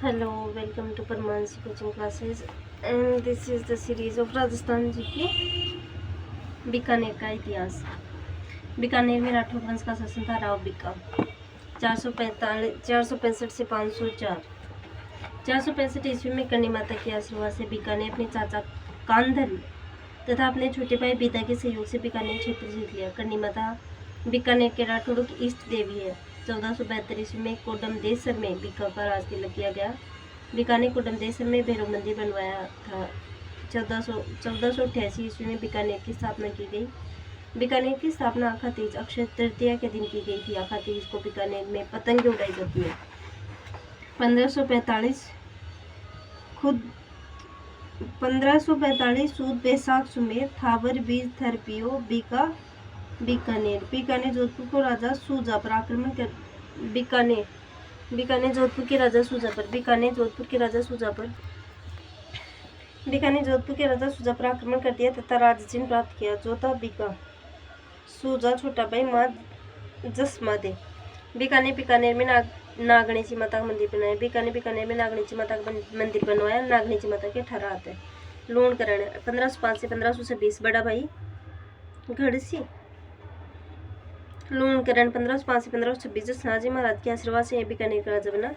Hello, welcome to Parmansi coaching classes, and this is the series of Rajasthan जी की बीकानेर का इतिहास। बीकानेर में राठौर वंश का शासन था। राव बीका 465 से 504। 465 ईस्वी में करणी माता के आशीर्वाद से बीका ने अपने चाचा कांधल तथा अपने छोटे भाई बीता के सहयोग से बीकानेर क्षेत्र जीत लिया। करणी माता बीकानेर के राठौड़ों की इष्ट देवी है। 1472 ईस्वी में कोडमदेसर में बीका का राज तिलक किया गया। बीका ने कोडमदेसर में भैरव मंदिर बनवाया था। 1488 ईस्वी में बीकानेर की स्थापना की गई। बीकानेर की स्थापना आखा तीज अक्षय तृतीया के दिन की गई थी। आखा तीज को बीकानेर में पतंग उड़ाई जाती है। 1545 सूद बैसाख सुमेर थावर बीज थरपियो बीकानेर जोधपुर को राजा सूजा पर आक्रमण कर बीकानेर जोधपुर के राजा आक्रमण कर दिया तथा राजचिन्ह प्राप्त किया। जो था बीका सूजा छोटा भाई माँ जसमादे। बीकानेर में नागणेची माता का मंदिर बनाया। बीकानेर में नागणेची माता का मंदिर बनवाया। नागणेची माता के 18 आते हैं। लूणकरण 1505 से 1526 बड़ा भाई घड़सी। लूणकरण 1505 से 1526 शाहजी महाराज के आशीर्वाद से बीकानेर का राजा बना।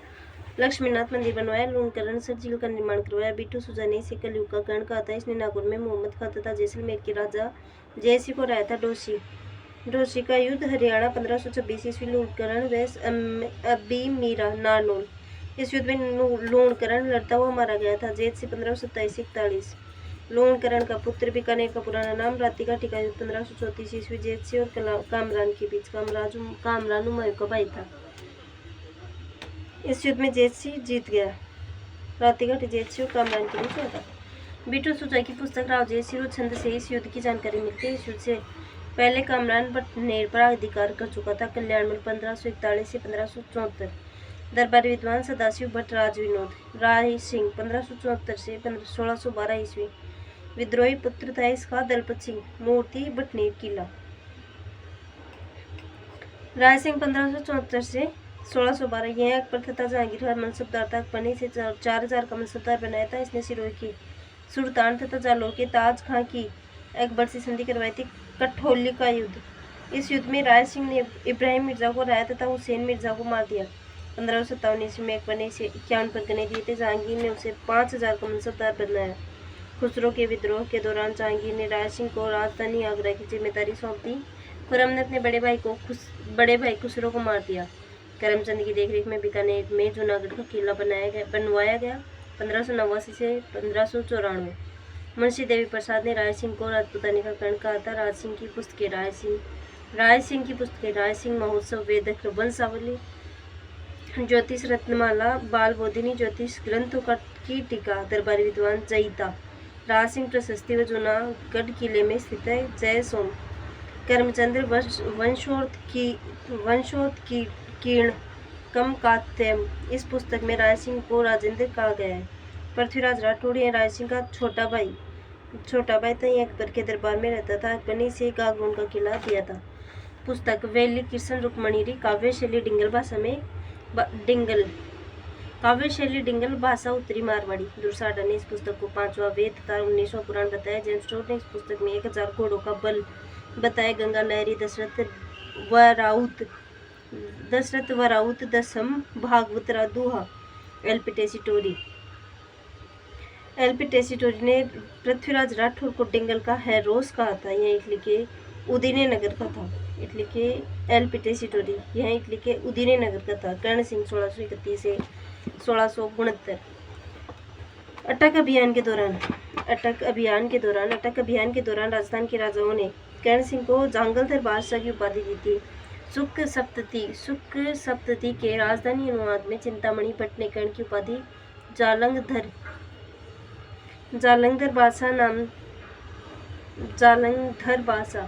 लक्ष्मीनाथ मंदिर बनवाया। लूणकरण से झील का निर्माण करवाया। बीटू सुजा ने इसे कलयुग का कर्ण कहा था। इसने नागौर में मोहम्मद खां तथा जैसलमेर के राजा जयसिंह को हराया था। डोसी का युद्ध हरियाणा 1526 ईस्वी। लूणकरण वेस अबी मीरा नारनौल। इस युद्ध में लूणकरण लड़ता हुआ मारा गया था। जेठ से 1527 से 41। लूणकरण का पुत्र बीकानेर का पुराना नाम रातिकाठी का युद्ध 1534 ईस्वी जेठ से और कामरान के बीच। कामरान हुमायूं का भाई था। इस युद्ध में जेठ से जीत गया। रातिकाठी जेठ से और कामरान के बीच हुआ था। बीटू सुजा की पुस्तक राव जयसिंह और छंद से इस युद्ध की जानकारी मिलती है। इस युद्ध से पहले कामरान बटनेर पर अधिकार कर चुका था। कल्याणमल 1541 से 1574। दरबारी विद्वान सदाशिव भट्ट राजविनोद राय सिंह 1574 से 1612 ईस्वी। विद्रोही पुत्र था इसका दलपत सिंह। मूर्ति बटनेर किला। राय सिंह 1574 से 1612। यह अकबर तथा जहांगीर का मनसबदार था। अकबर ने इसे 4000 का मनसबदार बनाया था। इसने सिरोही की सुल्तान तथा जालौर के ताज खां की अकबर से संधि करवाई थी। कठौली का युद्ध। इस युद्ध में राय सिंह ने इब्राहिम मिर्जा को हराया तथा हुसैन मिर्जा को मार दिया। 1557 ईस्वी में अकबर ने इसे 51 परगने दिए थे। जहांगीर ने उसे 5000 का मनसबदार बनाया। खुसरो के विद्रोह के दौरान जहांगीर ने राय सिंह को राजधानी आगरा की जिम्मेदारी सौंप दी। खुर्रम ने अपने बड़े भाई खुसरो को मार दिया। करमचंद की देखरेख में बीकानेर में जूनागढ़ का किला बनवाया गया 1589 से 1594। मुंशी देवी प्रसाद ने राय सिंह को राजपुतानी का कर्ण कहा था। राय सिंह की पुस्तकें राय सिंह महोत्सव वेदक वंशावली ज्योतिष रत्नमाला बाल बोधिनी ज्योतिष ग्रंथों की टीका दरबारी विद्वान जयिता। राज सिंह प्रशस्ति व जूनागढ़ किले में स्थित है। जय सोम करमचंद्र वंशोत्कीर्ण कम कात्यम। इस पुस्तक में राय सिंह को राजेंद्र कहा गया है। पृथ्वीराज राठौड़ राय सिंह का छोटा भाई था। यह अकबर के दरबार में रहता था। अकबर ने इसे गागरोन का किला दिया था। पुस्तक वेली कृष्ण रुक्मणीरी काव्यशैली डिंगल भाषा उत्तरी मारवाड़ी। दुर्साडा ने इस पुस्तक को 5वां वेद तथा 19वां पुराण बताया। जेम्स स्टोर ने इस पुस्तक में 1000 घोड़ों का बल बताया। गंगा लहरी दशरथ वराउत दसम भागवत दोहा। एलपी टेसीटोरी ने पृथ्वीराज राठौर को डिंगल का हैरोस कहा था। यह इटली के उदिने नगर का था। एलपी टेसीटोरी यह इटली के उदिने नगर का था। कर्ण सिंह 1631 से 1669। अटक अभियान के दौरान राजस्थान के राजाओं ने कर्ण सिंह को जांगलधर बादशाह की उपाधि दी थी। शुक्र सप्तती के राजधानी अनुवाद में चिंतामणि भट्ट ने कर्ण की उपाधि जालंधर बादशाह।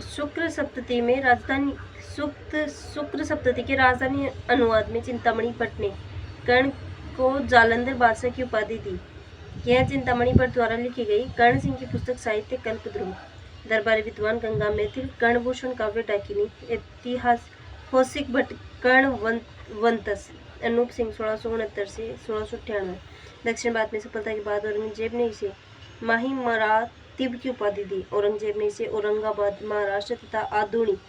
शुक्र सप्तती के राजधानी अनुवाद में चिंतामणि भट्ट ने कर्ण को जालंधर बादशाह की उपाधि दी। यह चिंतामणि भट्ट द्वारा लिखी गई कर्ण सिंह की पुस्तक साहित्य कल्पद्रुम। दरबारी विद्वान गंगा मैथिल कर्णभूषण काव्य डाकिनी। ऐतिहासिक भट्ट कर्ण वंतस। अनूप सिंह 1669 से 1698। दक्षिण भारत में सफलता के बाद औरंगजेब ने इसे माही मरातिब की उपाधि दी। औरंगजेब ने इसे औरंगाबाद महाराष्ट्र तथा आधुनिक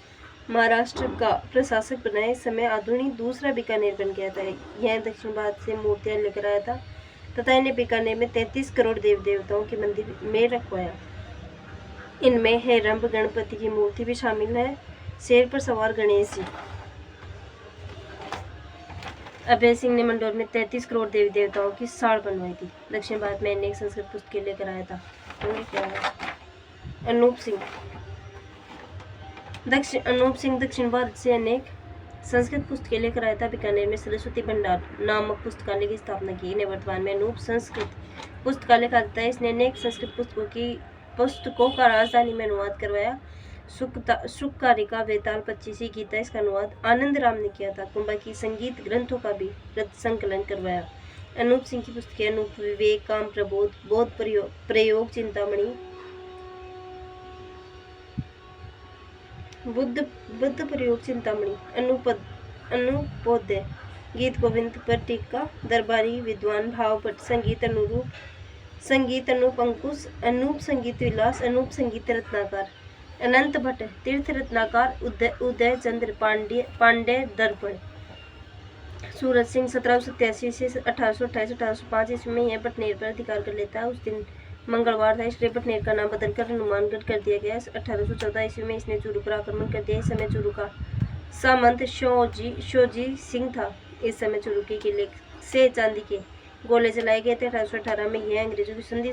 महाराष्ट्र का प्रशासक बनाए। इस समय आधुनिक दूसरा बीकानेर बन गया था। यह दक्षिण भारत से मूर्तियां लेकर आया था तथा इन्हें बीकानेर में 33 करोड़ देव देवताओं के मंदिर में रखवाया। इनमें हेरंब गणपति की मूर्ति भी शामिल है। शेर पर सवार गणेश जी। अभय सिंह ने मंडौर में 33 करोड़ देवी देवताओं की साड़ बनवाई थी। दक्षिण भारत में अनेक संस्कृत पुस्तकें लेकर आया था। तो ये क्या है? अनूप सिंह दक्षिण भारत से अनेक संस्कृत पुस्तकें लेकर आया था। बीकानेर में सरस्वती भंडार नामक पुस्तकालय की स्थापना की। इन्हें वर्तमान में अनूप संस्कृत पुस्तकालय कहा जाता है। इसने अनेक संस्कृत पुस्तकों का राजधानी में अनुवाद करवाया। सुखकारिका, वेताल, 25 गीता, इसका अनुवाद आनंद राम ने किया था। कुंभा की संगीत ग्रंथों का भी संकलन करवाया। अनूप सिंह की पुस्तकें अनूप, विवेक, काम प्रबोध, बोध प्रयोग, चिंतामणि, बुद्ध प्रयोग चिंतामणि, अनुपोद्य, गीत गोविंद पर टीका, दरबारी विद्वान, भावपट, संगीत अनूप अंकुश, अनूप संगीत विलास, अनूप संगीत रत्नाकर, अनंत भट्ट, तीर्थ रत्नाकर, उदय चंद्र पांडे दर्पण। सूरज सिंह 1787 से 1828 1805 ईस्वी में यह बटनेर पर अधिकार कर लेता है। उस दिन मंगलवार था, इसलिए बटनेर का नाम बदलकर हनुमानगढ़ कर दिया गया। 1814 ईस्वी में इसने चूरू पर आक्रमण कर दिया। इस समय चूरू का सामंत शोजी सिंह था। इस समय चूरू के किले से चांदी के गोले चलाए गए थे। 1818 में यह अंग्रेजों की संधि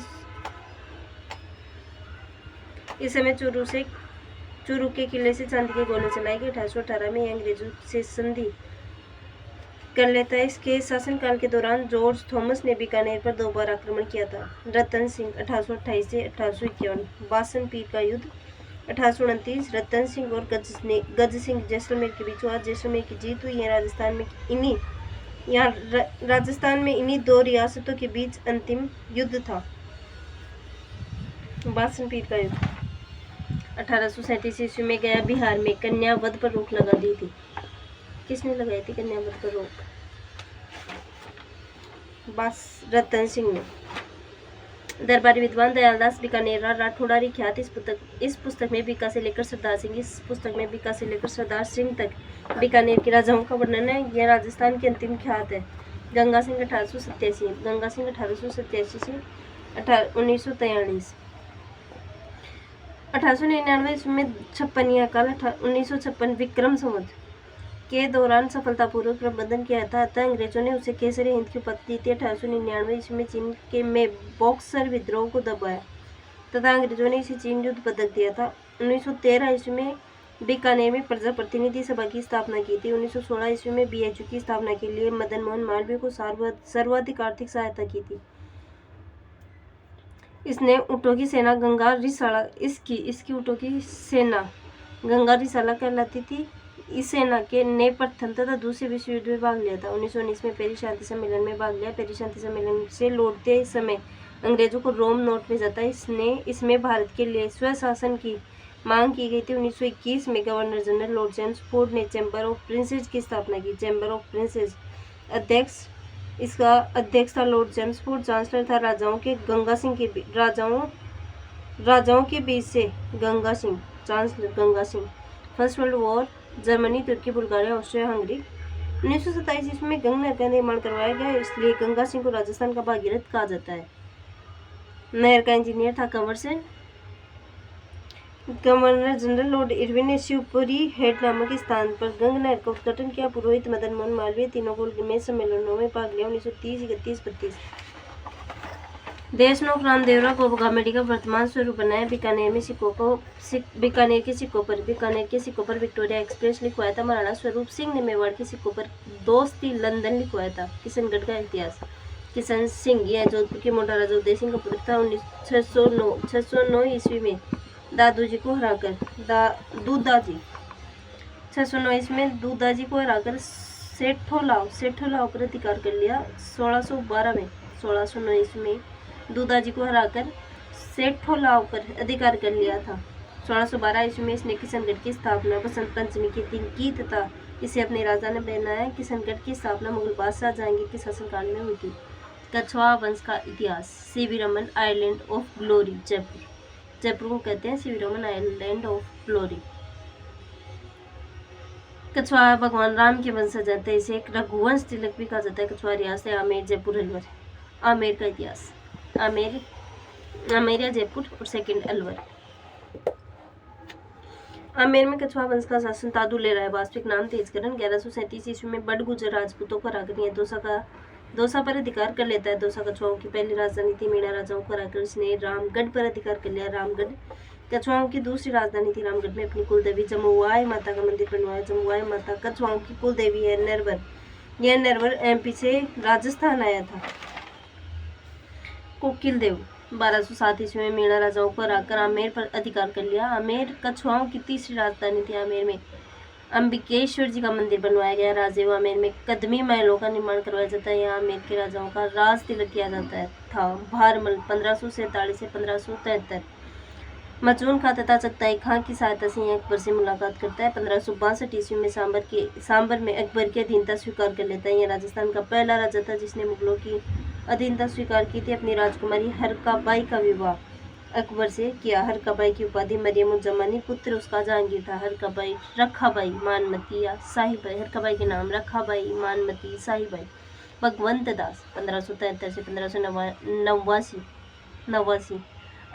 इस समय चूरू के किले से चांदी के गोले चलाए गए। 1818 में यह अंग्रेजों से संधि कर लेता है। इसके शासनकाल के दौरान जॉर्ज थॉमस ने बीकानेर पर 2 बार आक्रमण किया था। रतन सिंह 1828 से 1851, बासन पीर का युद्ध 1829, रतन सिंह और गज सिंह जैसलमेर के बीच हुआ। जैसलमेर की जीत हुई है। राजस्थान में इन्हीं 2 रियासतों के बीच अंतिम युद्ध था, बासन पीर का युद्ध। 1837 ईस्वी में गया बिहार में कन्या वध पर रोक लगा दी थी। किसने लगाई थी कन्या वध पर रोक? रतन सिंह ने। दरबारी विद्वान दयालदास बीकानेरा राठौड़ारी ख्यात। इस पुस्तक में बीका से लेकर सरदार सिंह तक बीकानेर के राजाओं का वर्णन है। यह राजस्थान की अंतिम ख्यात है। गंगा सिंह 1887 से 1943। 1899 ईस्वी में छप्पनिया काल 1956 विक्रम संवत के दौरान सफलतापूर्वक प्रबंधन किया था। अतः अंग्रेजों ने उसे केसरी हिंद की उपाधि दी थी। 1899 ईस्वी में चीन के में बॉक्सर विद्रोह को दबाया तथा अंग्रेजों ने इसे चीन युद्ध पदक दिया था। 1913 ईस्वी में बीकानेर में प्रजा प्रतिनिधि सभा की स्थापना की थी। 1916 ईस्वी में BHU की स्थापना के लिए मदन मोहन मालवीय को सर्वाधिक आर्थिक सहायता की थी। इसने ऊँटों की सेना गंगा रिसाला इसकी ऊँटों की सेना गंगा रिसाला कहलाती थी। इस सेना ने प्रथम तथा दूसरे विश्व युद्ध में भाग लिया था। 1919 में पेरिस शांति सम्मेलन में भाग लिया। पेरिस शांति सम्मेलन से लौटते समय अंग्रेजों को रोम नोट भेजा था। इसमें भारत के लिए स्वशासन की मांग की गई थी। 1921 में गवर्नर जनरल लॉर्ड चैम्सफोर्ड ने चैम्बर ऑफ प्रिंसेस की स्थापना की। चैम्बर ऑफ प्रिंसेस इसका अध्यक्ष था लॉर्ड चैम्सफोर्ड। चांसलर था राजाओं के बीच से Ganga Singh, chancellor Ganga Singh. First world war, Germany, तुर्की, बुल्गारिया, ऑस्ट्रिया, हंगरी। 1927 ईस्वी में गंगा का निर्माण करवाया गया, इसलिए गंगा सिंह को राजस्थान का भागीरथ कहा जाता है। नहर का इंजीनियर था Kanwar Sen. Governor general Lord Irwin ने शिवपुरी हेड नामक स्थान पर गंगा नहर का उद्घाटन किया। पुरोहित मदन मोहन मालवीय तीनों को में सम्मेलनों में भाग लिया। 1930, 31, 32। देशनोक रामदेवरा को कॉमेडी का वर्तमान स्वरूप बनाया। बीकानेर के सिक्कों पर विक्टोरिया एक्सप्रेस लिखवाया था। महाराणा स्वरूप सिंह ने मेवाड़ के सिक्कों पर दोस्ती लंदन लिखवाया था। किशनगढ़ का इतिहास। किशन सिंह यह जोधपुर के मोटा राजा उदय सिंह का पुत्र था। 609 ईस्वी में दादूजी को हराकर 609 को हराकर सेठोलाव पर अधिकार कर लिया। 1609 ईस्वी में दूदाजी को हराकर सेठोलाव पर अधिकार कर लिया था। 1612 ईस्वी में इसने किशनगढ़ की स्थापना बसंत पंचमी के दिन की तथा इसे अपनी राजधानी बनाया। किशनगढ़ की स्थापना मुगल बादशाह जहांगीर के शासनकाल में हुई थी। कछवाहा वंश का इतिहास। CV Raman island of glory, Jaipur. Jaipur को कहते हैं CV Raman island of glory. Kachhwaha भगवान राम के वंशज हैं, तो इसे एक रघुवंश तिलक भी कहा जाता है। कछवाहा रियासत है आमेर, जयपुर, अलवर। आमेर का इतिहास। आमेर या जयपुर और सेकंड अलवर। आमेर में कछवाहा वंश का शासन तादुले राय, वास्तविक नाम तेजकरण, 1137 ईस्वी में बड़ गुजर राजपूतों को हराकर यह दौसा पर अधिकार कर लेता है। दौसा कछवाहों की पहली राजधानी थी। मीणा राजाओं को हराकर इसने रामगढ़ पर अधिकार कर लिया। रामगढ़ कछवाहों की दूसरी राजधानी थी। रामगढ़ में अपनी कुलदेवी जमुआई माता का मंदिर बनवाया। जमुआई माता कछवाहों की कुलदेवी है। नरवर, यह नरवर एमपी से राजस्थान आया था। कोकिल देव 1207 ईस्वी में मीणा राजाओं को हराकर आमेर पर अधिकार कर लिया। आमेर कछवाहों की तीसरी राजधानी थी। आमेर में अंबिकेश्वर जी का मंदिर बनवाया गया। राजे आमेर में कदमी महलों का निर्माण करवाया जाता है। यहाँ आमेर के राजाओं का राज तिलक किया जाता था। भारमल 1547 से 1573। मचून खां तथा चगताई खां की सहायता से यह अकबर से मुलाकात करता है। 1562 ईस्वी में सांबर में अकबर की अधीनता स्वीकार कर लेता है। यह राजस्थान का पहला राजा था जिसने मुगलों की अधीनता स्वीकार की थी। अपनी राजकुमारी हरकाबाई का विवाह अकबर से किया। हरकाबाई की उपाधि मरियम-उज़-ज़मानी, पुत्र उसका जहांगीर था। हरकाबाई, रखाबाई, मानमती या साहिबाई। हरकाबाई के नाम रखाबाई, मानमती, साहिबाई। भगवंत दास 1573 से 1589।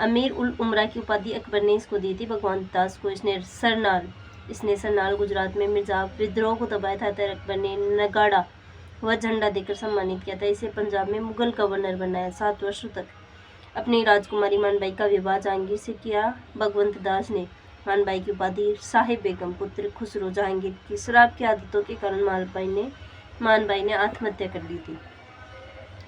अमीर उल उमरा की उपाधि अकबर ने इसको दी थी। भगवंत दास को इसने सरनाल गुजरात में मिर्जा विद्रोह को दबाया था। तो अकबर ने नगाड़ा व झंडा देकर सम्मानित किया था। इसे पंजाब में मुगल गवर्नर बनाया। 7 वर्षों तक अपनी राजकुमारी मानबाई का विवाह जहांगीर से किया। भगवंत दास ने मानबाई की उपाधि साहिब बेगम, पुत्र खुसरो। जहांगीर की शराब की आदतों के कारण मानबाई ने आत्महत्या कर ली थी।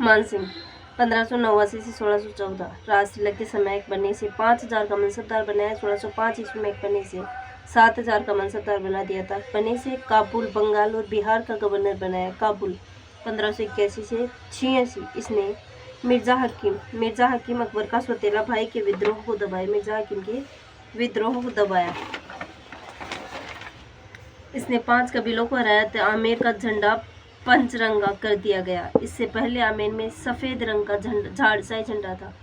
मानसिंह 1589 से 1614। राज तिलक के समय अकबर ने इसे 5000 का मनसबदार बनाया। 1605 ईस्वी में अकबर ने इसे 7000 का मनसबदार बना दिया था। अकबर ने इसे काबुल, बंगाल और बिहार का गवर्नर बनाया। काबुल 1581 से 86। इसने मिर्जा हकीम अकबर का सौतेला भाई के विद्रोह को दबाया। मिर्जा हकीम के विद्रोह को दबाया। इसने 5 कबीलों को हराया। तो आमेर का झंडा पंचरंगा कर दिया गया। इससे पहले आमेर में सफेद रंग का झाड़साई झंडा था।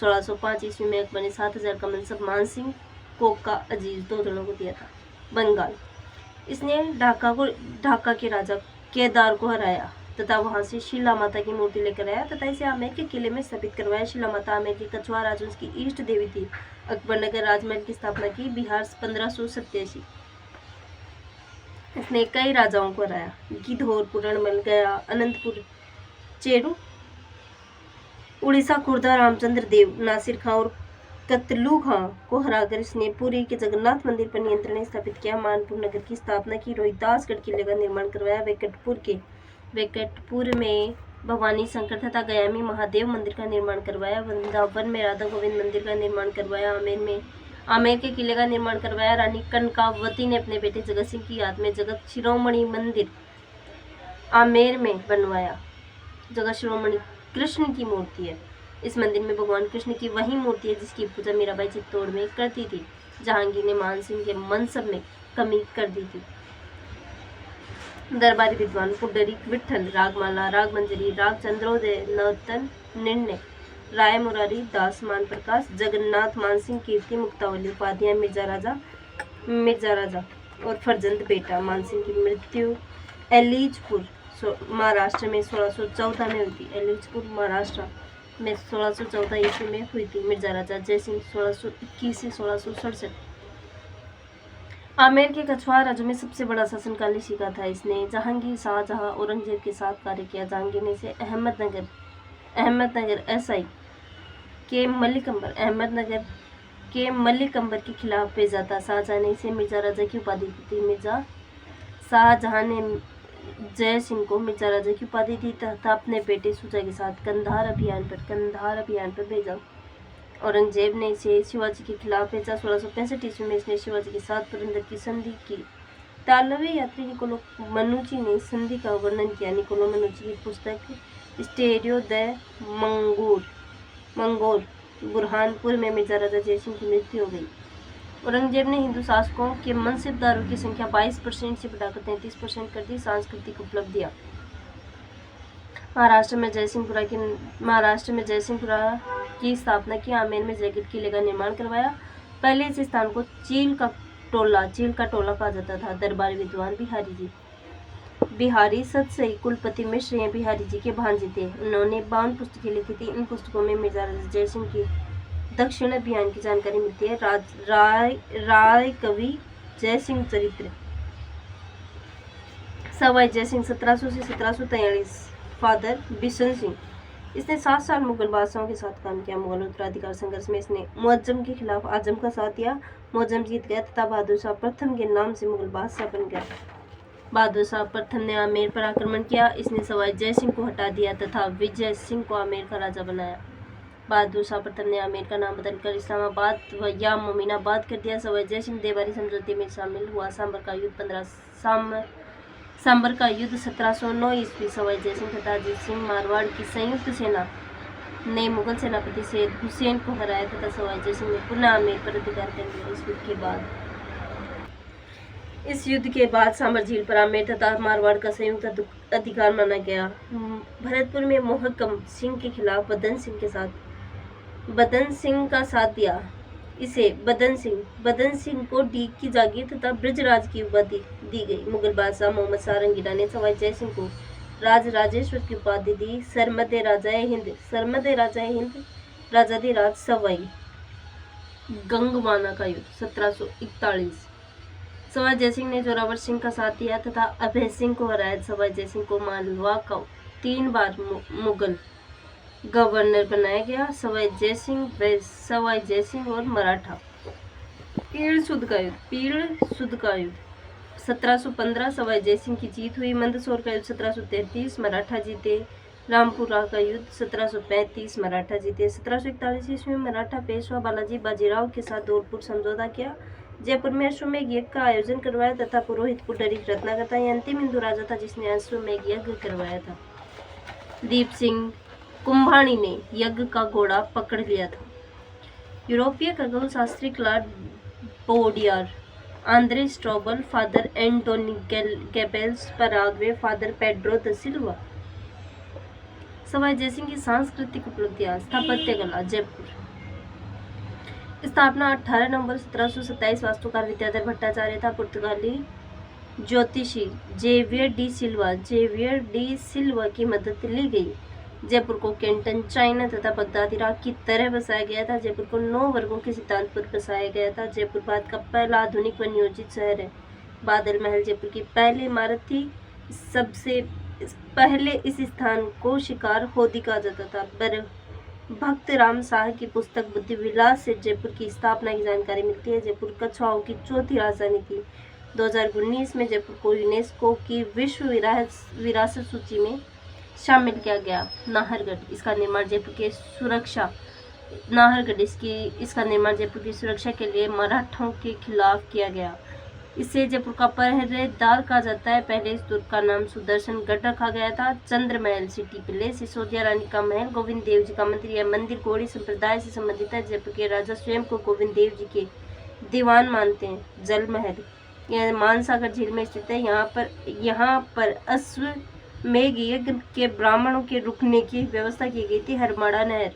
1605 ईस्वी में अकबर ने 7000 का मनसब मानसिंह, कोका, अजीज 2 जनों को दिया था। बंगाल, इसने ढाका के राजा केदार को हराया तथा वहां से शिला माता की मूर्ति लेकर आया तथा इसे आमेर के किले में स्थापित करवाया। शिला माता आमेर के कछवाहा राजवंश की इष्ट देवी थी। अकबर नगर राजमहल की स्थापना की। बिहार 1587। इसने कई राजाओं को हराया। गिधौर, पुरणमल, गया, अनंतपुर, चेरू, उड़ीसा, खुर्दा, रामचंद्र देव, नासिर खां और कतलू खां को हराकर इसने पुरी के जगन्नाथ मंदिर पर नियंत्रण स्थापित किया। मानपुर नगर की स्थापना की। रोहितासगढ़ किले का निर्माण करवाया। वेंकटपुर में भवानी शंकर तथा गया में महादेव मंदिर का निर्माण करवाया। वृंदावन में राधा गोविंद मंदिर का निर्माण करवाया। आमेर के किले का निर्माण करवाया। रानी कनकावती ने अपने बेटे जगत सिंह की याद में जगत शिरोमणि मंदिर आमेर में बनवाया। जगत शिरोमणि कृष्ण की मूर्ति है। इस मंदिर में भगवान कृष्ण की वही मूर्ति है जिसकी पूजा मीराबाई चित्तौड़ में करती थी। जहांगीर ने मानसिंह के मनसब में कमी कर दी थी। दरबारी विद्वान पुंडरीक विठल, रागमाला, रागमंजरी, राग चंद्रोदय, नवतन, निर्णय, राय मुरारी दास, मान प्रकाश, जगन्नाथ, मानसिंह, कीर्ति, मुक्तावली। उपाधियां मिर्जा राजा और फरजंद बेटा। मानसिंह की मृत्यु एलीचपुर महाराष्ट्र में 1614 में हुई थी। एलीचपुर महाराष्ट्र में 1614 ईस्वी में हुई थी। मिर्जा राजा जयसिंह 1621 से 1667। आमेर के कछवाहा राज्य में सबसे बड़ा शासनकाल इसी का था। इसने जहांगीर, शाहजहां, औरंगजेब के साथ कार्य किया। जहांगीर ने इसे अहमदनगर एसआई के मलिक अंबर के खिलाफ भेजा था। शाहजहां ने इसे मिर्जा राजा की उपाधि दी थी। शाहजहां ने जय सिंह को मिर्जा राजा की उपाधि दी तथा अपने बेटे शुजा के साथ कंधार अभियान पर भेजा। औरंगजेब ने इसे शिवाजी के खिलाफ भेजा। 1665 ईस्वी में इसने शिवाजी के साथ पुरंदर की संधि की। 13वें यात्री निकोलो मनुची ने संधि का वर्णन किया। निकोलो मनुची की पुस्तक स्टेरियो द मंगोर बुरहानपुर में मिर्जा राजा जयसिंह की मृत्यु हो गई। औरंगजेब ने हिंदू शासकों के मनसबदारों की संख्या 22% से बढ़ाकर 33% कर दी। सांस्कृतिक उपलब्धियां। महाराष्ट्र में जयसिंहपुरा की स्थापना की। आमेर में जयगढ़ किले का निर्माण करवाया। पहले इस स्थान को चील का टोला कहा जाता था। दरबारी विद्वान बिहारी सत सही कुलपति मिश्र बिहारी जी के भांजे थे। उन्होंने 52 पुस्तकें लिखी थी। इन पुस्तकों में मिर्जा जयसिंह की दक्षिण अभियान की जानकारी मिलती है। राय कवि जयसिंह चरित्र। सवाई जयसिंह 1700 से 1743। फादर बिशन सिंह। इसने 7 साल मुगल बादशाहों के साथ काम किया। मुगल उत्तराधिकार संघर्ष में इसने मुअज्जम के खिलाफ आजम का साथ दिया। मुअज्जम जीत गया तथा बहादुर शाह प्रथम के नाम से मुगल बादशाह बन गया। बहादुर शाह प्रथम ने आमेर पर आक्रमण किया। इसने सवाई जय सिंह को हटा दिया तथा विजय सिंह को आमेर का राजा बनाया। बहादुर शाह प्रथम ने आमेर का नाम बदलकर इस्लामाबाद या मोमिनाबाद कर दिया। सवाई जय सिंह देवारी समझौते में शामिल हुआ। सांबर का युद्ध 1709 ईस्वी। सवाई जय सिंह तथा अजीत सिंह मारवाड़ की संयुक्त सेना ने मुगल सेनापति सैयद हुसैन को हराया तथा सवाई जय सिंह ने पुनः आमेर पर अधिकार कर लिया। इस युद्ध के बाद सांबर झील पर आमेर तथा मारवाड़ का संयुक्त अधिकार माना गया। भरतपुर में मोहकम सिंह के खिलाफ बदन सिंह का साथ दिया। इसे बदन सिंह को डीग की जागीर तथा ब्रजराज की उपाधि दी गई। मुगल बादशाह मोहम्मद शाह रंगीला ने सवाई जय सिंह को राजेश्वर की उपाधि दी। सरमदे राजाए हिंद राजाधिराज सवाई गंगवाना का युद्ध 1741। सवाई जय सिंह ने जोरावर सिंह का साथ दिया तथा अभय सिंह को हराया। सवाई जय सिंह को मालवा का 3 बार मुगल गवर्नर बनाया गया। सवाई जय सिंह और मराठा। पीड़ सुध का युद्ध 1715। सवाई जय सिंह की जीत हुई। मंदसौर का युद्ध 1733 मराठा जीते। रामपुरा का युद्ध 1735 मराठा जीते। 1741 ईस्वी में मराठा पेशवा बालाजी बाजीराव के साथ धौलपुर समझौता किया। जयपुर में अश्वमेघ यज्ञ का आयोजन करवाया तथा पुरोहित पुंडरीक रत्नाकर था। यह अंतिम हिंदू राजा था जिसने अश्वमेघ यज्ञ करवाया था। दीप सिंह कुंभाणी ने यज्ञ का घोड़ा पकड़ लिया था। यूरोपीय खगोल शास्त्री Claude Boudier, Andre Strobl, father Antoine Gabels, Paraguay father Pedro da Silva. Sawai Jai Singh की सांस्कृतिक उपलब्धियां। स्थापत्य कला। जयपुर स्थापना 18 नवंबर 1727। वास्तुकार विद्याधर भट्टाचार्य था। पुर्तगाली ज्योतिषी जेवियर डी सिल्वा की मदद ली गई। जयपुर को कैंटन, चाइना तथा बगदाद इराक की तरह बसाया गया था। जयपुर को 9 वर्गों के सिद्धांत पर बसाया गया था। जयपुर भारत का पहला आधुनिक व नियोजित शहर है। बादल महल जयपुर की पहली इमारत थी। सबसे पहले इस स्थान को शिकार होदी कहा जाता था। भक्त राम शाह की पुस्तक बुद्धि विलास से जयपुर की स्थापना की जानकारी मिलती है। जयपुर कछुआओं की चौथी राजधानी थी। 2019 में जयपुर को यूनेस्को की विश्व विरासत सूची में शामिल किया गया। नाहरगढ़ इसका निर्माण जयपुर की सुरक्षा के लिए मराठों के खिलाफ किया गया। इसे जयपुर का पहरेदार कहा जाता है। पहले इस दुर्ग का नाम सुदर्शन गढ़ रखा गया था। चंद्र महल सिटी पैलेस, सिसोदिया रानी का महल, गोविंद देव जी का मंदिर। यह मंदिर गौड़ी संप्रदाय से संबंधित है। जयपुर के राजा स्वयं को गोविंद देव जी के दीवान मानते हैं। जल महल यह मानसागर झील में स्थित है। यहाँ पर अश्वमेघ यज्ञ के ब्राह्मणों के रुकने की व्यवस्था की गई थी। हरमाड़ा नहर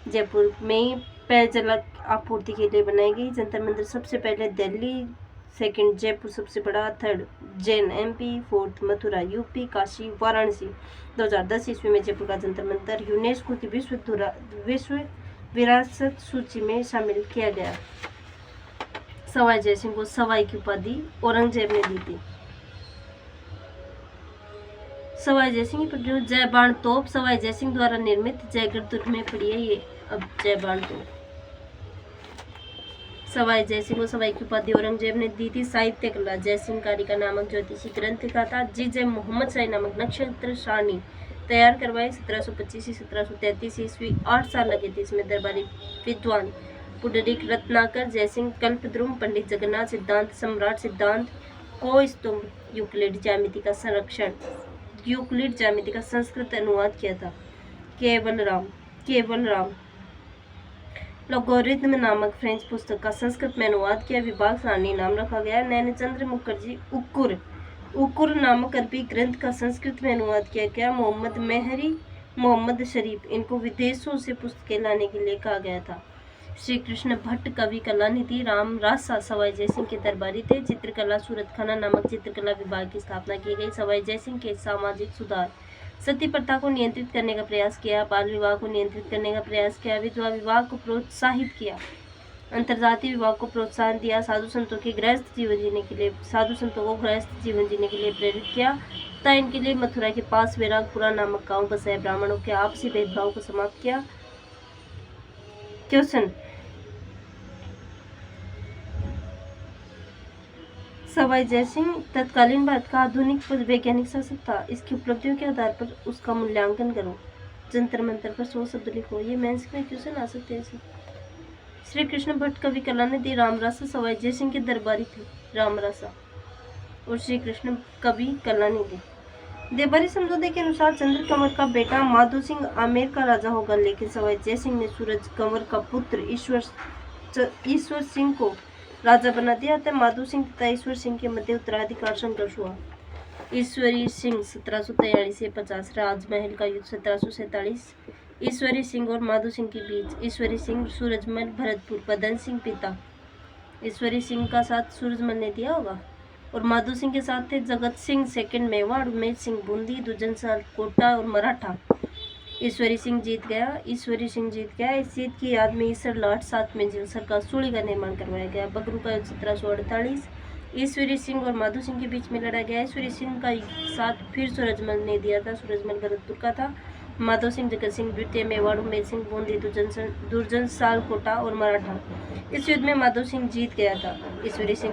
जयपुर में पेयजल आपूर्ति के लिए बनाई गई। जंतर मंदिर सबसे पहले दिल्ली, सेकंड जयपुर सबसे बड़ा, third Jain MP, fourth Mathura UP, Kashi Varanasi. 2010 ईस्वी में जयपुर का जंतर मंतर यूनेस्को की विश्व विरासत सूची में शामिल किया गया। सवाई जय सिंह को सवाई की उपाधि औरंगजेब ने दी थी। सवाई जय सिंह पर जो जयबाण तोप सवाई जय सिंह द्वारा निर्मित जयगढ़ दुर्ग में पड़ी है। ये अब जयबाण तोप सवाई जय सिंह को सवाई की उपाधि औरंगजेब ने दी थी। साहित्य कला जय सिंह कारिका नामक ज्योतिषी ग्रंथ लिखा था। जय मोहम्मद शाही नामक नक्षत्र सारणी तैयार करवाई। 1725 से 1733 ईस्वी 8 साल लगे थे। इसमें दरबारी विद्वान पुंडरीक रत्नाकर, जयसिंह कल्पद्रुम, पंडित जगन्नाथ सिद्धांत, सम्राट सिद्धांत को स्तंभ, यूक्लिड ज्यामिति का संस्कृत अनुवाद किया था। केवल राम लोगोरिथम नामक फ्रेंच पुस्तक का संस्कृत में अनुवाद किया, विभाग सारणी नाम रखा गया। नैनचंद्र मुखर्जी उक्कुर उक्कुर नामक अरबी ग्रंथ का संस्कृत में अनुवाद किया गया। मोहम्मद मेहरी, मोहम्मद शरीफ, इनको विदेशों से पुस्तकें लाने के लिए कहा गया था। श्री कृष्ण भट्ट कवि कलानिधि, राम रासा सवाई जयसिंह के दरबारी थे। चित्रकला सूरत खाना नामक चित्रकला विभाग की स्थापना की गई। सवाई जयसिंह के सामाजिक सुधार, सती प्रथा को नियंत्रित करने का प्रयास किया, बाल विवाह को नियंत्रित करने का प्रयास किया, विधवा विवाह को प्रोत्साहित किया, अंतर्जातीय विवाह को प्रोत्साहन दिया, साधु संतों को गृहस्थ जीवन जीने के लिए प्रेरित किया तथा इनके लिए मथुरा के पास वैरागपुरा नामक गांव बसाया। ब्राह्मणों के आपसी भेदभाव को समाप्त किया। क्वेश्चन, सवाई जयसिंह तत्कालीन भारत का आधुनिक वैज्ञानिक शासक था। इसकी उपलब्धियों के आधार पर उसका मूल्यांकन करो। जंतर मंतर पर 100 शब्द लिखो। ये मेंस में क्वेश्चन आ सकते हैं। श्री कृष्ण भट्ट कवि कलानिधि रामरासा सवाई जयसिंह के दरबारी थे। रामरासा और श्री कृष्ण कवि कलानिधि। देवरी समझौते के अनुसार चंद्र कंवर का बेटा माधो सिंह आमेर का राजा होगा, लेकिन सवाई जयसिंह ने सूरज कंवर का पुत्र ईश्वर सिंह को राजा बना दिया। अतः माधो सिंह तथा ईश्वर सिंह के मध्य उत्तराधिकार संघर्ष हुआ। ईश्वरी सिंह 1743 से 50, राजमहल का युद्ध 1747, ईश्वरी सिंह और माधो सिंह के बीच। ईश्वरी सिंह सूरजमल भरतपुर, पदन सिंह पिता। ईश्वरी सिंह का साथ सूरजमल ने दिया होगा। और माधो सिंह के साथ थे जगत सिंह सेकंड मेवाड़, उमेश सिंह बूंदी, दुजन साल कोटा और मराठा। ईश्वरी सिंह जीत गया। इस जीत की याद में ईसर लाट 7 में जिलसर का सूली का निर्माण करवाया गया। बगरू का युद्ध 1748 ईश्वरी सिंह और माधो सिंह के बीच में लड़ा गया। ईश्वरी सिंह का साथ फिर सूरजमल ने दिया था। सूरजमल भरतपुर का था। माधो सिंह जगत सिंह द्वितीय मेवाड़, उमेश सिंह बूंदी, दुर्जन साल कोटा और मराठा। इस युद्ध में माधो सिंह जीत गया था। ईश्वरी सिंह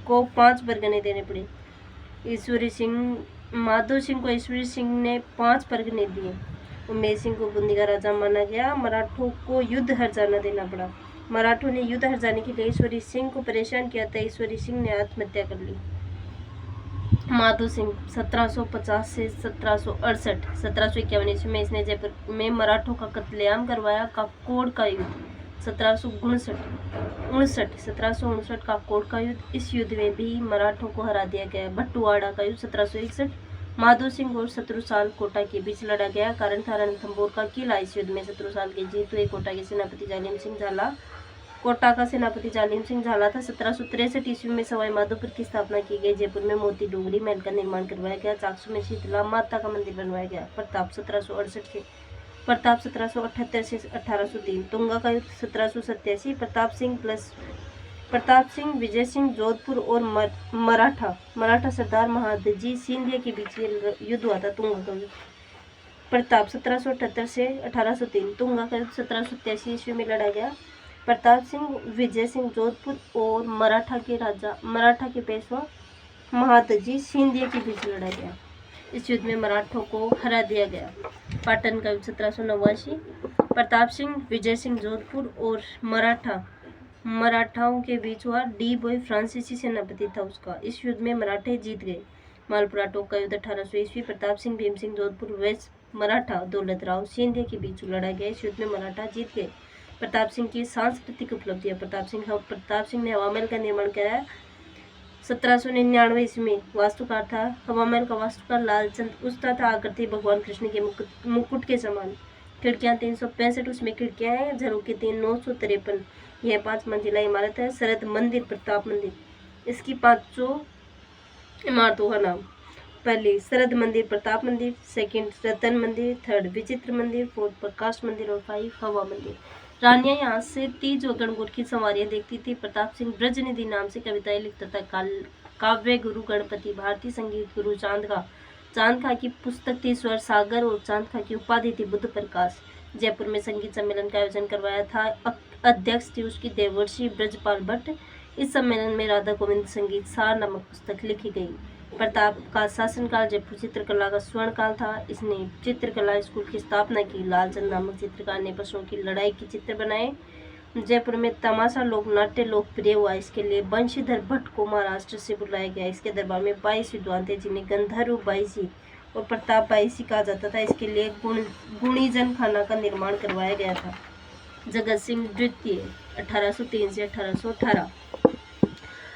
को 5 परगने देने पड़े। माधो सिंह को ईश्वरी सिंह ने 5 परगने दिए। उमेश सिंह को बूंदी का राजा माना गया। मराठों को युद्ध हर्जाना देना पड़ा। मराठों ने युद्ध हर्जाने के लिए ईश्वरी सिंह को परेशान किया था। ईश्वरी सिंह ने आत्महत्या कर ली। माधो सिंह 1750 से 1768, 1751 ईस्वी में इसने जयपुर में मराठों का कत्लेआम करवाया। काकोड़ का युद्ध 1759 काकोड़ का युद्ध। इस युद्ध में भी मराठों को हरा दिया गया। भट्टुवाड़ा का युद्ध 1761 माधो सिंह और शत्रुसाल कोटा के बीच लड़ा गया। कारण था रणथंभौर का किला। इस युद्ध में शत्रुसाल की जीत हुई। कोटा के सेनापति जालिम सिंह झाला कोटा का सेनापति जालिम सिंह झाला था। 1763 ईस्वी में सवाई माधोपुर की स्थापना की गई। जयपुर में मोती डोंगरी महल का निर्माण करवाया गया। चाकसू में शीतला माता का मंदिर बनवाया गया। प्रताप 1778 से 1803। तुंगा का युद्ध 1787। प्रताप सिंह विजय सिंह जोधपुर और मराठा सरदार महादजी सिंधिया के बीच युद्ध हुआ था। तुंगा का युद्ध। प्रताप 1778 से 1803। तुंगा का युद्ध 1787 ईस्वी में लड़ा गया। प्रताप सिंह विजय सिंह जोधपुर और मराठा के पेशवा महादजी सिंधिया के बीच लड़ा गया। इस युद्ध में मराठों को हरा दिया गया। पाटन का युद्ध 1789। प्रताप सिंह विजय सिंह जोधपुर और मराठाओं के बीच हुआ। डी बॉय फ्रांसीसी सेनापति था उसका। इस युद्ध में मराठे जीत गए। मालपुरा टोक का युद्ध 1800 ईस्वी। प्रताप सिंह भीम सिंह जोधपुर वेस्ट मराठा दौलत राव सिंधिया के बीच लड़ा गया। इस युद्ध में मराठा जीत गए। प्रताप सिंह की सांस्कृतिक उपलब्धियां। प्रताप सिंह ने हवा महल का निर्माण कराया। 1799 ईस्वी में वास्तुकार था। हवा महल का वास्तुकार लालचंद उस्ता था। आकृति भगवान कृष्ण के मुकुट के समान। खिड़कियां 365 उसमें खिड़कियां हैं। झरोके 953। यह 5 मंजिला इमारत है। शरद मंदिर, प्रताप मंदिर। इसकी 5 इमारतों का नाम। पहली शरद मंदिर, प्रताप मंदिर। सेकंड रतन मंदिर। थर्ड विचित्र मंदिर। फोर्थ प्रकाश मंदिर और 5 हवा मंदिर। रानियां यहाँ से तीज व गणगौर की सवारियां देखती थी। प्रताप सिंह ब्रजनिधि नाम से कविताएं लिखता था। काव्य गुरु गणपति, भारतीय संगीत गुरु चांद खा की पुस्तक थी स्वर सागर और चांद खा की उपाधि थी बुद्ध प्रकाश। जयपुर में संगीत सम्मेलन का आयोजन करवाया था। अध्यक्ष थी उसकी देवर्षि ब्रजपाल भट्ट। इस सम्मेलन में राधा गोविंद संगीत सार नामक पुस्तक लिखी गई। प्रताप का शासनकाल जयपुर चित्रकला का स्वर्ण काल था। इसने चित्रकला स्कूल की स्थापना की। लालचंद नामक चित्रकार ने पशुओं की लड़ाई के चित्र बनाए। जयपुर में तमाशा लोक नाट्य लोकप्रिय हुआ। इसके लिए बंशीधर भट्ट को महाराष्ट्र से बुलाया गया। इसके दरबार में 22 विद्वान थे, जिन्हें गंधर्व बाईसी और प्रताप बाईसी कहा जाता था। इसके लिए गुणीजन खाना का निर्माण करवाया गया था। जगत सिंह द्वितीय 1803 से 1818।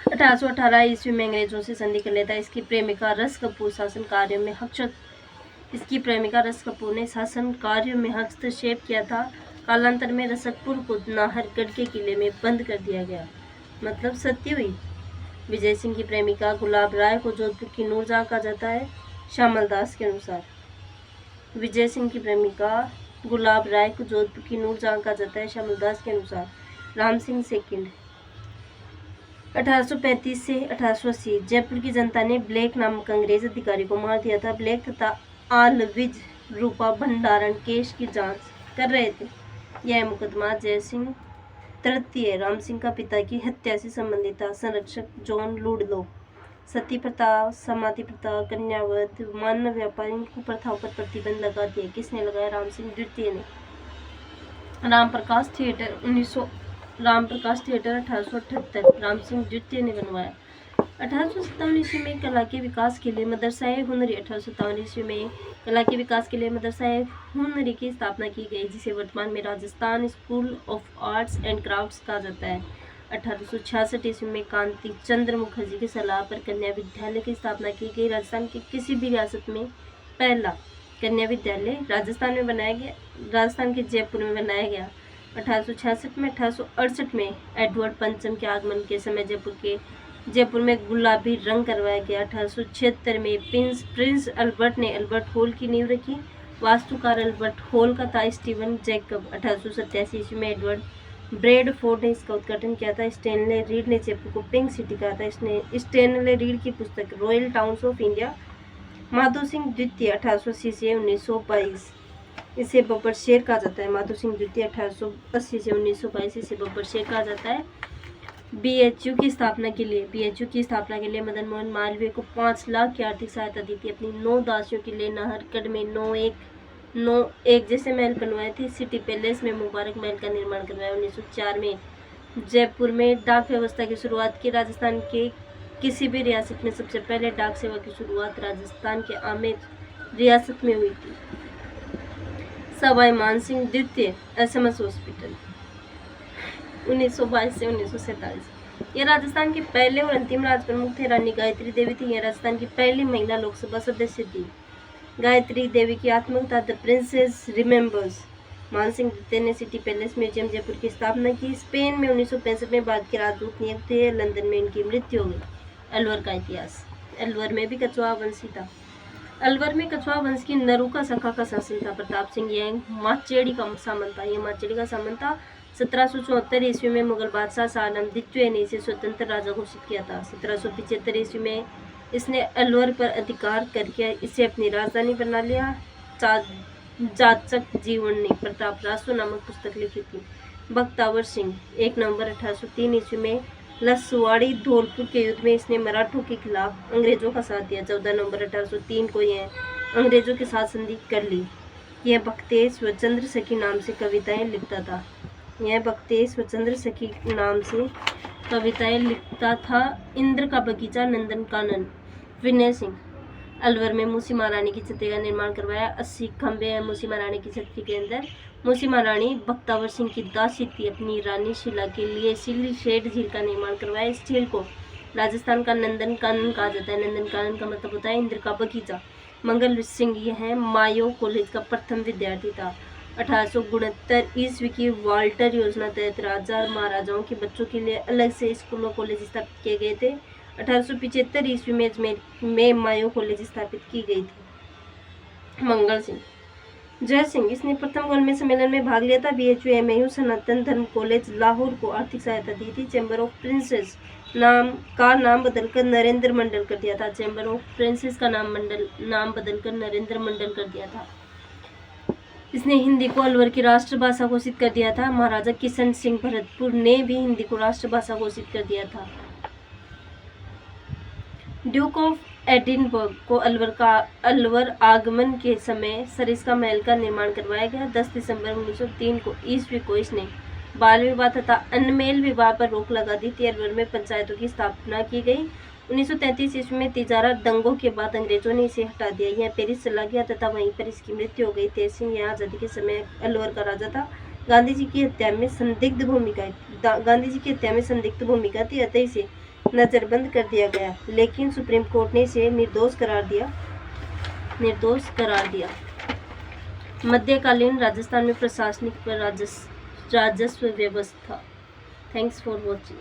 1818 ईस्वी में अंग्रेजों से संधि कर लेता है। इसकी प्रेमिका रस कपूर ने शासन कार्यों में हस्तक्षेप किया था। कालांतर में रसकपुर को नाहरगढ़ के किले में बंद कर दिया गया, मतलब सत्य हुई। विजय सिंह की प्रेमिका गुलाब राय को जोधपुर की नूरजहां कहा जाता है। श्यामल दास के अनुसार विजय सिंह की प्रेमिका गुलाब राय को जोधपुर की नूरजहां कहा जाता है। श्यामल दास के अनुसार राम सिंह सेकंड 1835 से 1880 जयपुर की जनता ने ब्लैक नामक अंग्रेज अधिकारी को मार दिया था। ब्लैक तथा आलविज रूपा भंडारण केस की जांच कर रहे थे। यह मुकदमा जय सिंह तृतीय राम सिंह का पिता की हत्या से संबंधित था। संरक्षक जॉन लूडलो। सती प्रथा, समाधि प्रथा, कन्यावध, मानव व्यापार, इन कुप्रथाओं पर प्रतिबंध लगा दिया। किसने लगाया? राम सिंह द्वितीय ने। राम प्रकाश थिएटर 1878 राम सिंह द्वितीय ने बनवाया। 1857 ईस्वी में कला के विकास के लिए मदरसा-ए हुनरी 1857 ईस्वी में कला के विकास के लिए मदरसा-ए हुनरी की स्थापना की गई, जिसे वर्तमान में Rajasthan school of arts and crafts कहा जाता है। 1866 ईस्वी में कांति चंद्र मुखर्जी की सलाह पर कन्या विद्यालय की स्थापना की गई। राजस्थान की किसी भी रियासत में पहला कन्या विद्यालय राजस्थान के जयपुर में बनाया गया। 1866 में 1868 में एडवर्ड पंचम के आगमन के समय जयपुर में गुलाबी रंग करवाया गया। 1876 में प्रिंस अल्बर्ट ने अल्बर्ट हॉल की नींव रखी। वास्तुकार अल्बर्ट हॉल का था स्टीवन जैकब। 1887 ईस्वी में एडवर्ड ब्रैडफोर्ड ने इसका उद्घाटन किया था। स्टैनले रीड ने जयपुर को पिंक सिटी कहा था। स्टैनले रीड की पुस्तक royal towns of India. Madho Singh द्वितीय 1880 से 1922 इसे बब्बर शेर कहा जाता है। माधो सिंह द्वितीय 1880 से 1922 इसे बब्बर शेर कहा जाता है। बीएचयू की स्थापना के लिए मदन मोहन मालवीय को 5 लाख की आर्थिक सहायता दी थी। अपनी 9 दासियों के लिए नाहरगढ़ में 9 एक जैसे महल बनवाए थे। सिटी पैलेस में मुबारक महल का निर्माण करवाया। 1904 में जयपुर में डाक व्यवस्था की शुरुआत की। राजस्थान के किसी भी रियासत में सबसे पहले डाक सेवा की शुरुआत राजस्थान के आमेर रियासत में हुई थी। सवाई मानसिंह द्वितीय एसएमएस हॉस्पिटल 1922 से 1947। यह राजस्थान के पहले और अंतिम राज प्रमुख थे। रानी गायत्री देवी थी। यह राजस्थान की पहली महिला लोकसभा सदस्य थी। गायत्री देवी की आत्मकथा द प्रिंसेस रिमेम्बर्स। मानसिंह द्वितीय ने सिटी पैलेस म्यूजियम जयपुर की स्थापना की। स्पेन में 1965 में भारत के राजदूत नियुक्त थे। लंदन में इनकी मृत्यु हो गई। अलवर का इतिहास। अलवर में भी कछुआ वंशी था। अलवर में कछुआ वंश की नरुका शाखा का शासन था। प्रताप सिंह यह माचेड़ी का सामंत था। 1774 ईस्वी में मुगल बादशाह शाह आलम द्वितीय ने इसे स्वतंत्र राजा घोषित किया था। 1775 ईस्वी में इसने अलवर पर अधिकार करके इसे अपनी राजधानी बना लिया। जाचक जीवन ने प्रताप रासो नामक पुस्तक लिखी थी। बख्तावर सिंह 1 नवंबर 1803 ईस्वी में लसवाड़ी धौलपुर के युद्ध में इसने मराठों के खिलाफ अंग्रेजों का साथ दिया। 14 नवंबर 1803 को यह अंग्रेजों के साथ संधि कर ली। यह बख्तेश व चंद्र सखी नाम से कविताएं लिखता था। इंद्र का बगीचा, नंदन कानन। विनय सिंह अलवर में मूसी महारानी की छतरी का निर्माण करवाया। 80 खंबे हैं मूसी महारानी की छतरी के अंदर। मूसी महारानी बख्तावर सिंह की दासी थी। अपनी रानी शीला के लिए सिल्ली शेड झील का निर्माण करवाया। इस झील को राजस्थान का नंदन कानन कहा जाता है। नंदन कानन का मतलब होता है इंद्र का बगीचा। मंगल सिंह यह मायो कॉलेज का प्रथम विद्यार्थी था। 1869 ईस्वी की वाल्टर योजना तहत राजा और महाराजाओं के बच्चों के लिए अलग से स्कूल और कॉलेज स्थापित किए गए थे। 1875 ईस्वी में अजमेर में मायो कॉलेज स्थापित की गई थी। मंगल सिंह जय सिंह इसने प्रथम गोलमेज सम्मेलन में भाग लिया था। बीएचयू एमएयू सनातन धर्म कॉलेज लाहौर को आर्थिक सहायता दी थी। चैम्बर ऑफ प्रिंसेस नाम बदलकर नरेंद्र मंडल कर दिया था। चैम्बर ऑफ प्रिंसेस का नाम बदलकर नरेंद्र मंडल कर दिया था। इसने हिंदी को अलवर की राष्ट्रभाषा घोषित कर दिया था। महाराजा किशन सिंह भरतपुर ने भी हिंदी को राष्ट्रभाषा घोषित कर दिया था। ड्यूक ऑफ एडिनबर्ग को अलवर आगमन के समय सरिस्का महल का निर्माण करवाया गया। 10 दिसंबर 1903 को ईस्वी को इसने बाल विवाह तथा अनमेल विवाह पर रोक लगा दी थी। अलवर में पंचायतों की स्थापना की गई। 1933 ईस्वी में तिजारा दंगों के बाद अंग्रेजों ने इसे हटा दिया। यह पेरिस चला गया तथा वहीं पर इसकी मृत्यु हो गई। तेज सिंह यह आज़ादी के समय अलवर का राजा था। गांधी जी की हत्या में संदिग्ध भूमिका थी, अतः इसे नजरबंद कर दिया गया, लेकिन सुप्रीम कोर्ट ने इसे निर्दोष करार दिया। मध्यकालीन राजस्थान में प्रशासनिक व राजस्व व्यवस्था। Thanks for watching.